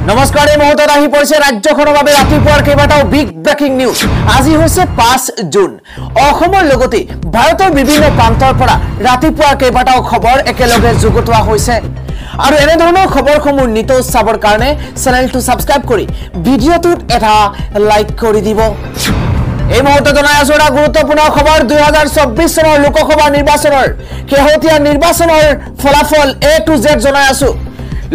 নমস্কাৰ এই মুহূৰ্তত আহি পৰিছে ৰাজ্যখনৰ বাবে ৰাতিপুৱাৰ কেইবাটাও বিগ ব্ৰেকিং নিউজ। আজি হৈছে 5 জুন। অসমৰ লগতে ভাৰতৰ বিভিন্ন প্ৰান্তৰ পৰা ৰাতিপুৱাৰ কেইবাটাও খবৰ একেলগে যুগুতোৱা হৈছে আৰু এনে ধৰণৰ খবৰসমূহ নিতৌ চাবৰ কাৰণে চেনেলটো সাবস্ক্ৰাইব কৰি ভিডিঅ'টোত এটা লাইক কৰি দিব। এই মুহূৰ্তত জনাই আছো এটা গুৰুত্বপূৰ্ণ খবৰ। 2024 চনৰ লোকসভা নিৰ্বাচনৰ শেহতীয়া নিৰ্বাচনৰ ফলাফল A to Z জনাই আছো।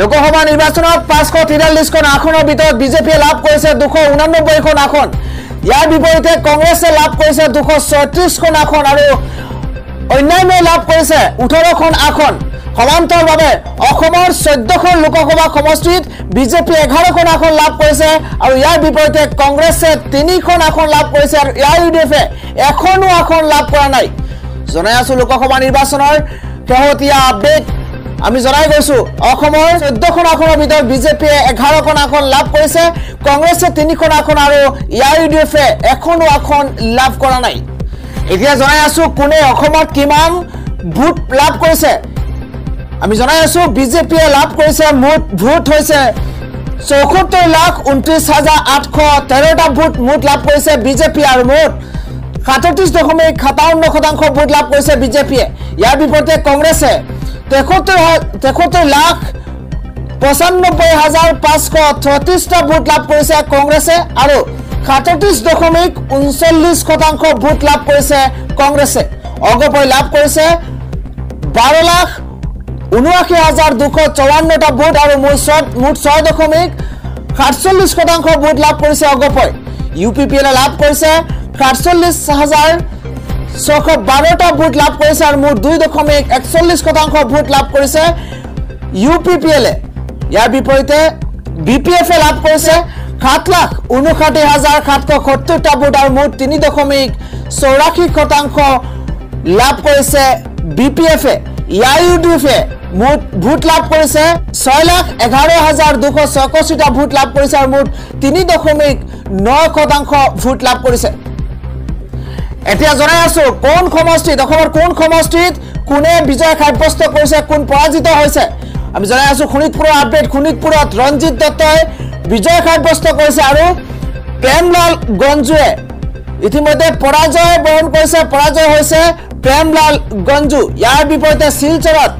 লোকসভা নিৰ্বাচনত 543 খন আসনৰ ভিতৰত বিজেপিয়ে লাভ কৰিছে 289 খন আসন। ইয়াৰ বিপৰীতে কংগ্ৰেছে লাভ কৰিছে 236 খন আসন আৰু অন্যান্য লাভ কৰিছে 18 খন আসন। সমান্তৰালভাৱে অসমৰ 14 খন লোকসভা সমষ্টিত বিজেপি 11 খন আসন লাভ কৰিছে আৰু ইয়াৰ বিপৰীতে কংগ্ৰেছে 3 খন আসন লাভ কৰিছে আৰু ইউডিএফে এখনো আসন লাভ কৰা নাই। জনাই আছো লোকসভা নিৰ্বাচনৰ শেহতীয়া আপডেট আমি জনাই গৈছো। অসমৰ 14 খন আসনৰ ভিতৰত বিজেপিয়ে 11 খন আসন লাভ কৰিছে, কংগ্ৰেছে 3 খন আসন আৰু ইউডিএফে এখনো আসন লাভ কৰা নাই। এতিয়া জনাই আছো কোনে অসমত কিমান ভোট লাভ কৰিছে। আমি জনাই আছো বিজেপিয়ে লাভ কৰিছে মুঠ ভোট হৈছে 74,29,813টা ভোট মুঠ লাভ কৰিছে বিজেপি আৰু মুঠ 37.57% ভোট লাভ কৰিছে বিজেপিয়ে। ইয়াৰ বিপৰীতে কংগ্ৰেছে 73,95,533টা ভোট লাভ কৰিছে কংগ্ৰেছে আৰু 37.39% ভোট লাভ কৰিছে কংগ্ৰেছে। অগপই লাভ কৰিছে 12,79,254টা ভোট আৰু মুঠ 6.47% ভোট লাভ কৰিছে অগপই। ইউপিপিএল লাভ কৰিছে 48,612টা ভোট লাভ কৰিছে আৰু মুঠ 2.41% ভোট লাভ কৰিছে ইউপিপিএল। ইয়াৰ বিপৰীতে বিপিএফে লাভ কৰিছে 7,59,770টা ভোট আৰু মুঠ 3.84% লাভ কৰিছে বিপিএফে। ইউডিএফে মুঠ ভোট লাভ কৰিছে 6,11,286টা ভোট লাভ কৰিছে আৰু মুঠ 3.9% ভোট লাভ কৰিছে। এতিয়া জনাই আছো কোন সমষ্টিত অসমৰ কোন সমষ্টিত কোনে বিজয় সাব্যস্ত কৰিছে, কোন পৰাজিত হৈছে। আমি জনাই আছো শোণিতপুৰৰ আপডেট। শোণিতপুৰত ৰঞ্জিত দত্তই বিজয় সাব্যস্ত কৰিছে আৰু প্ৰেমলাল গঞ্জুৱে ইতিমধ্যে পৰাজয় বৰণ কৰিছে। পৰাজয় হৈছে প্ৰেমলাল গঞ্জু। ইয়াৰ বিপৰীতে শিলচৰত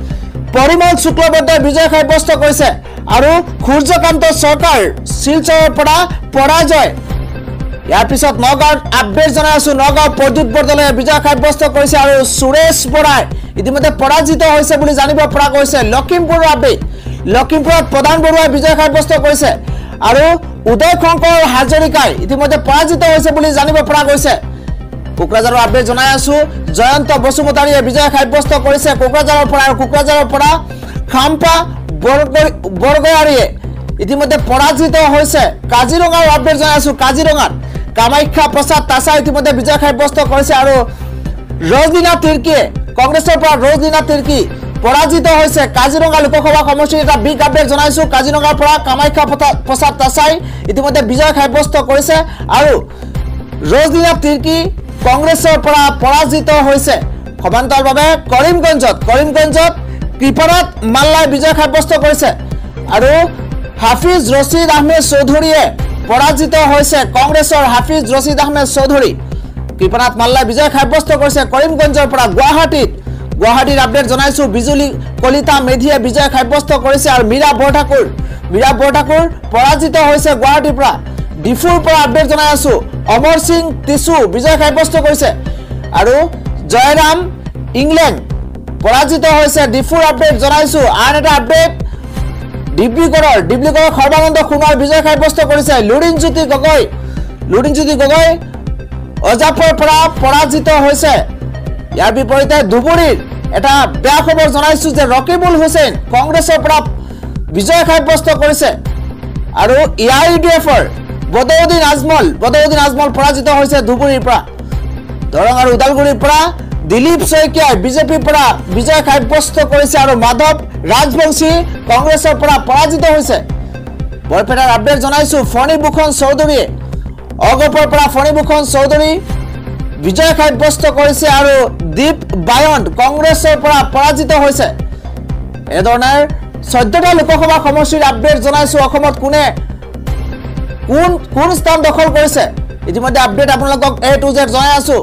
পৰিমল শুক্লবৈদ্যই বিজয় সাব্যস্ত কৰিছে আৰু সূৰ্যকান্ত চৰকাৰ শিলচৰৰ পৰা পৰাজয়। ইয়াৰ পিছত নগাঁৱৰ আপডেট জনাই আছো। নগাঁও প্ৰদ্যুৎ বৰদলৈ বিজয় সাব্যস্ত কৰিছে আৰু সুৰেশ বৰাই ইতিমধ্যে পৰাজিত হৈছে বুলি জানিব পৰা গৈছে। লখিমপুৰৰ আপডেট। লখিমপুৰত প্ৰধান বৰুৱাই বিজয় সাব্যস্ত কৰিছে আৰু উদয় শংকৰ হাজৰিকাই ইতিমধ্যে পৰাজিত হৈছে বুলি জানিব পৰা গৈছে। কোকৰাঝাৰৰ আপডেট জনাই আছো। জয়ন্ত বসুমতাৰীয়ে বিজয় সাব্যস্ত কৰিছে কোকৰাঝাৰৰ পৰা আৰু কোকৰাঝাৰৰ পৰা খাম্পা বৰগয়াৰীয়ে ইতিমধ্যে পৰাজিত হৈছে। কাজিৰঙাৰ আপডেট জনাই আছো। কাজিৰঙাত কামাখ্যা প্ৰসাদ তাছাই ইতিমধ্যে বিজয় সাব্যস্ত কৰিছে আৰু ৰজনীনা তিৰ্কীয়ে কংগ্ৰেছৰ পৰা ৰজনীনা তিৰ্কী পৰাজিত হৈছে। কাজিৰঙা লোকসভা সমষ্টিৰ এটা বিগ আপডেট জনাইছো। কাজিৰঙাৰ পৰা কামাখ্যা প্ৰসাদ তাছাই ইতিমধ্যে বিজয় সাব্যস্ত কৰিছে আৰু ৰজনীনা তিৰ্কী কংগ্ৰেছৰ পৰা পৰাজিত হৈছে। সমান্তৰালভাৱে কৰিমগঞ্জত কৃপানাথ মাল্লাই বিজয় সাব্যস্ত কৰিছে আৰু হাফিজ ৰছিদ আহমেদ চৌধুৰীয়ে পৰাজিত হৈছে। কংগ্ৰেছৰ হাফিজ ৰছিদ আহমেদ চৌধুৰী কৃপানাথ মাল্লাই বিজয় সাব্যস্ত কৰিছে কৰিমগঞ্জৰ পৰা। গুৱাহাটীৰ আপডেট জনাইছো। বিজুলী কলিতা মেধিয়ে বিজয় সাব্যস্ত কৰিছে আৰু মীৰা বৰঠাকুৰ পৰাজিত হৈছে গুৱাহাটীৰ পৰা। ডিফুৰ পৰা আপডেট জনাই আছো। অমৰ সিং টিছু বিজয় সাব্যস্ত কৰিছে আৰু জয়ৰাম ইংলেণ্ড পৰাজিত হৈছে। ডিফুৰ আপডেট জনাইছো। আন এটা আপডেট ডিব্ৰুগড়ৰ সৰ্বানন্দ সোণোৱাল বিজয় সাব্যস্ত কৰিছে। লুৰিণজ্যোতি গগৈ অজাপৰ পৰা পৰাজিত হৈছে। ইয়াৰ বিপৰীতে ধুবুৰীৰ এটা বেয়া খবৰ জনাইছো যে ৰকিবুল হুছেইন কংগ্ৰেছৰ পৰা বিজয় সাব্যস্ত কৰিছে আৰু ইউডিএফৰ বদউদ্দিন আজমল পৰাজিত হৈছে ধুবুৰীৰ পৰা। দৰং আৰু ওদালগুৰিৰ পৰা দিলীপ শইকীয়াই বিজেপিৰ পৰা বিজয় সাব্যস্ত কৰিছে আৰু মাধৱ ৰাজবংশী কংগ্ৰেছৰ পৰা পৰাজিত হৈছে। বৰপেটাৰ আপডেট জনাইছো। ফণীভূষণ চৌধুৰীয়ে অগপৰ পৰা ফণীভূষণ চৌধুৰী বিজয় সাব্যস্ত কৰিছে আৰু দীপ বায়ন কংগ্ৰেছৰ পৰা পৰাজিত হৈছে। এনেধৰণৰ 14টা লোকসভা সমষ্টিৰ আপডেট জনাইছো অসমত কোনে কোন স্থান দখল কৰিছে ইতিমধ্যে আপডেট আপোনালোকক A to Z জনাই আছো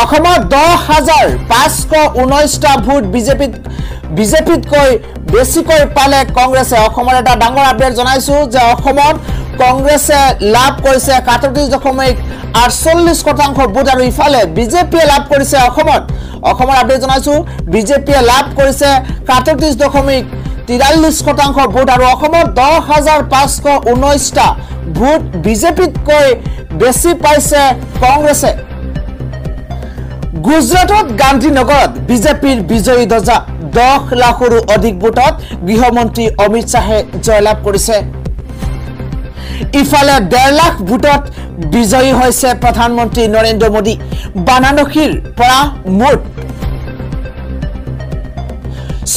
অসমত 10,519টা ভোট বিজেপিতকৈ বেছিকৈ পালে কংগ্ৰেছে অসমৰ এটা ডাঙৰ আপডেট জনাইছো যে অসমত কংগ্ৰেছে লাভ কৰিছে 31.48% ভোট আৰু ইফালে বিজেপিয়ে লাভ কৰিছে অসমৰ আপডেট জনাইছো বিজেপিয়ে লাভ কৰিছে 31.43% ভোট আৰু অসমত 10,519টা ভোট বিজেপিতকৈ বেছি পাইছে কংগ্ৰেছে গুজৰাটত গান্ধীনগৰত বিজেপিৰ বিজয়ী ধ্বজা 10 লাখৰো অধিক ভোটত গৃহমন্ত্ৰী অমিত শাহে জয়লাভ কৰিছে ইফালে 1.5 লাখ ভোটত বিজয়ী হৈছে প্ৰধানমন্ত্ৰী নৰেন্দ্ৰ মোদী বানানসীৰ পৰা মুঠ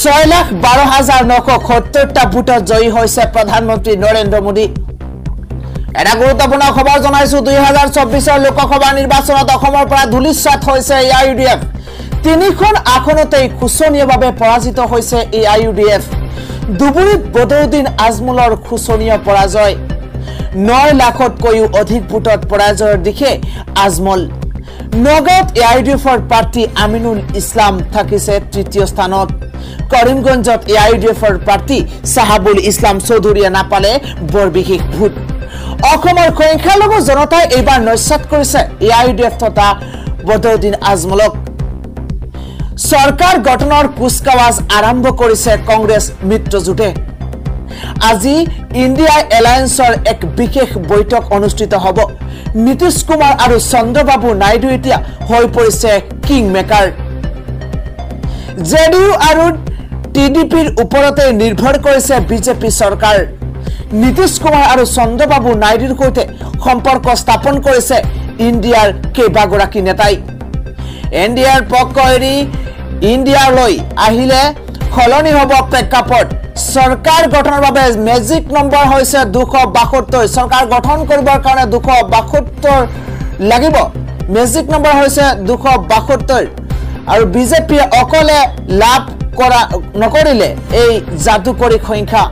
6,12,970টা ভোটত জয়ী হৈছে প্ৰধানমন্ত্ৰী নৰেন্দ্ৰ মোদী এটা গুৰুত্বপূৰ্ণ খবৰ জনাইছো 2024 লোকসভা নিৰ্বাচনত অসমৰ পৰা ধুলিসাৎ হৈছে AIUDF তিনিখন আসনতেই খুচনীয়ভাৱে পৰাজিত হৈছে AIUDF দুবুৰীত বদৰুদ্দিন আজমলৰ খুচনীয় পৰাজয় 9 লাখতকৈও অধিক ভোটত পৰাজয়ৰ দিশে আজমল নগাঁৱত AIUDFৰ প্ৰাৰ্থী আমিনুল ইছলাম থাকিছে তৃতীয় স্থানত কৰিমগঞ্জত AIUDFৰ প্ৰাৰ্থী সাহাবুল ইছলাম চৌধুৰীয়ে নাপালে বৰ বিশেষ ভোট অসমৰ সংখ্যালঘু জনতাই এইবাৰ নস্যাৎ কৰিছে AIUDF তথা বদৰুদ্দিন আজমলক সৰকাৰ গঠনৰ কুচকাৱাজ আৰম্ভ কৰিছে কংগ্ৰেছ মিত্ৰজোঁটে আজি ইণ্ডিয়া এলায়েন্সৰ এক বিশেষ বৈঠক অনুষ্ঠিত হ'ব নীতিশ কুমাৰ আৰু চন্দ্ৰবাবু নাইডু এতিয়া হৈ পৰিছে কিং মেকাৰ জেডিইউ আৰু টিডিপিৰ ওপৰতে নিৰ্ভৰ কৰিছে বিজেপি চৰকাৰ নীতিশ কুমাৰ আৰু চন্দ্ৰবাবু নাইডুৰ সৈতে সম্পৰ্ক স্থাপন কৰিছে ইণ্ডিয়াৰ কেইবাগৰাকী নেতাই এনডিআৰ পক্ষ এৰি ইণ্ডিয়ালৈ আহিলে খলনি হ'ব প্ৰেক্ষাপট সৰকাৰ গঠনৰ বাবে মেজিক নম্বৰ হৈছে 272 সৰকাৰ গঠন কৰিবৰ কাৰণে 272 লাগিব মেজিক নম্বৰ হৈছে 272 আৰু বিজেপিয়ে অকলে লাভ নকৰিলে এই জাদুকৰী সংখ্যা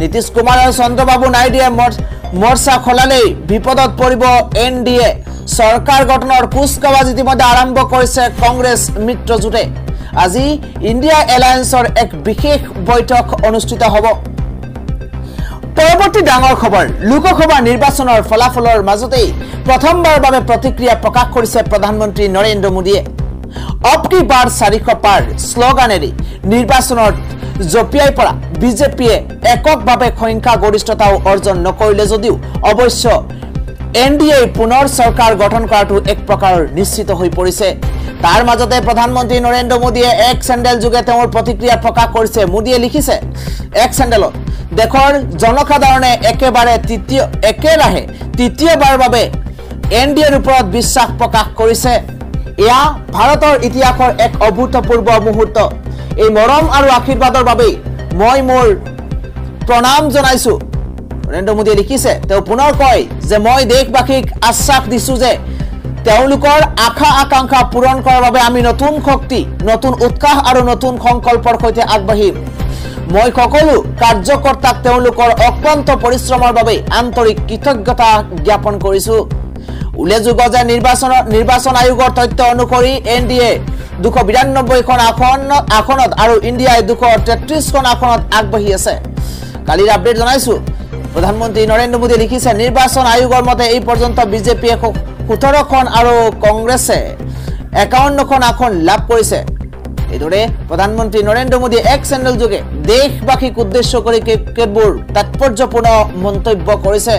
নীতিশ কুমাৰ আৰু চন্দ্ৰবাবু নাইডুৱে মৰ্চা খলালেই বিপদত পৰিব এনডিএ সৰকাৰ গঠনৰ কুচকাৱাজ ইতিমধ্যে আৰম্ভ কৰিছে কংগ্ৰেছ মিত্ৰজোঁটে আজি ইণ্ডিয়া এলায়েন্সৰ এক বিশেষ বৈঠক অনুষ্ঠিত হ'ব পৰৱৰ্তী ডাঙৰ খবৰ লোকসভা নিৰ্বাচনৰ ফলাফলৰ মাজতেই প্ৰথমবাৰৰ বাবে প্ৰতিক্ৰিয়া প্ৰকাশ কৰিছে প্ৰধানমন্ত্ৰী নৰেন্দ্ৰ মোদীয়ে अब की बार 400 पार স্লোগানেৰে নিৰ্বাচনত জপিয়াই পৰা বিজেপিয়ে এককভাৱে সংখ্যা গৰিষ্ঠতাও অৰ্জন নকৰিলে যদিও অৱশ্য এনডিএ পুনৰ চৰকাৰ গঠন কৰাটো এক প্ৰকাৰৰ নিশ্চিত হৈ পৰিছে তাৰ মাজতে প্ৰধানমন্ত্ৰী নৰেন্দ্ৰ মোদীয়ে এক চেণ্ডেল যোগে তেওঁৰ প্ৰতিক্ৰিয়া প্ৰকাশ কৰিছে মোদীয়ে লিখিছে এক চেণ্ডেলত দেশৰ জনসাধাৰণে একেৰাহে তৃতীয়বাৰৰ বাবে এনডিএৰ ওপৰত বিশ্বাস প্ৰকাশ কৰিছে এয়া ভাৰতৰ ইতিহাসৰ এক অভূতপূৰ্ব মুহূৰ্ত এই মৰম আৰু আশীৰ্বাদৰ বাবে মই মোৰ প্ৰণাম জনাইছো নৰেন্দ্ৰ মোদীয়ে লিখিছে তেওঁ পুনৰ কয় যে মই দেশবাসীক আশ্বাস দিছো যে তেওঁলোকৰ আশা আকাংক্ষা পূৰণ কৰাৰ বাবে আমি নতুন শক্তি নতুন উৎসাহ আৰু নতুন সংকল্পৰ সৈতে আগবাঢ়িম মই সকলো কাৰ্যকৰ্তাক তেওঁলোকৰ অক্লান্ত পৰিশ্ৰমৰ বাবে আন্তৰিক কৃতজ্ঞতা জ্ঞাপন কৰিছো উল্লেখযোগ্য যে নিৰ্বাচন আয়োগৰ তথ্য অনুসৰি এনডিএ 292খন আসনত আৰু ইণ্ডিয়াই 233খন আসনত আগবাঢ়ি আছে কালিৰ আপডেট জনাইছো প্ৰধানমন্ত্ৰী নৰেন্দ্ৰ মোদীয়ে লিখিছে নিৰ্বাচন আয়োগৰ মতে এই পৰ্যন্ত বিজেপিয়ে 17খন আৰু কংগ্ৰেছে 51খন আসন লাভ কৰিছে এদৰে প্ৰধানমন্ত্ৰী নৰেন্দ্ৰ মোদীয়ে এক চেনেল যোগে দেশবাসীক উদ্দেশ্য কৰি কেতবোৰ তাৎপৰ্যপূৰ্ণ মন্তব্য কৰিছে